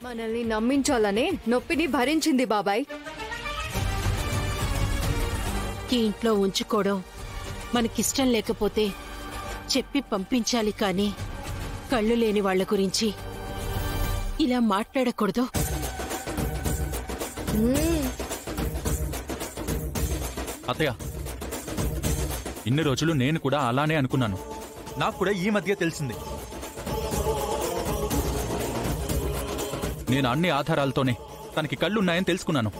మనల్ని నమ్మించాలనే నొప్పిని భరించింది బాబాయ్. ఈ ఇంట్లో ఉంచుకోవడం మనకిష్టం లేకపోతే చెప్పి పంపించాలి, కానీ కళ్ళు లేని వాళ్ల గురించి ఇలా మాట్లాడకూడదు. అత్తయ్య, ఇన్ని రోజులు నేను కూడా అలానే అనుకున్నాను. నాకు కూడా ఈ మధ్య తెలిసింది. నేను అన్ని ఆధారాలతోనే తనకి కళ్ళున్నాయని తెలుసుకున్నాను.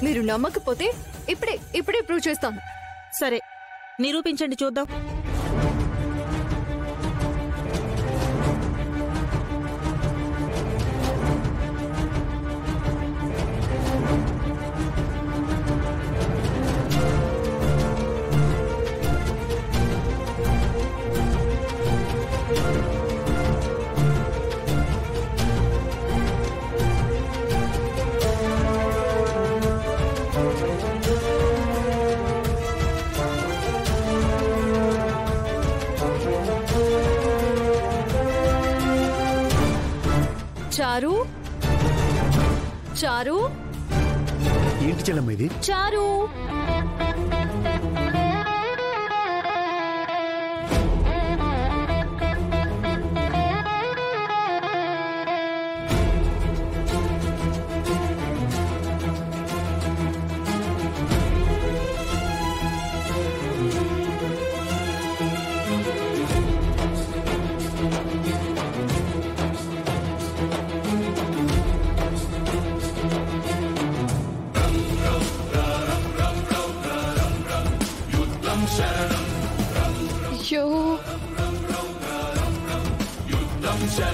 మీరు నమ్మకపోతే ఇప్పుడే ప్రూవ్ చేస్తాను. సరే, నిరూపించండి చూద్దాం. చారు, చారు, ఏంటి చెల్లమ్మ ఇది? చారు.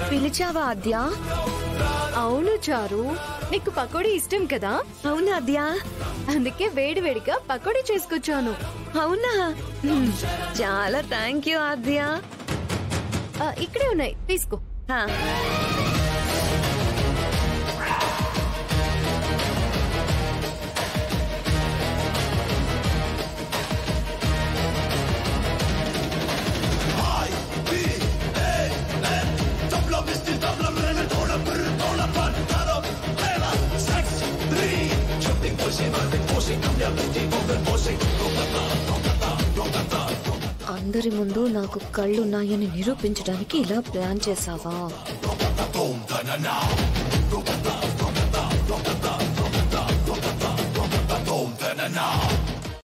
పిలిచావా ఆద్య? అవును చారు, నీకు పకోడీ ఇష్టం కదా? అవునా ఆద్య? అందుకే వేడివేడిగా పకోడీ చేసుకొచ్చాను. అవునా? చాలా థ్యాంక్ యూ ఆద్య. ఇక్కడే ఉన్నాయి, తీసుకో. అందరి ముందు నాకు కళ్ళున్నాయని నిరూపించడానికి ఇలా ప్లాన్ చేసావా?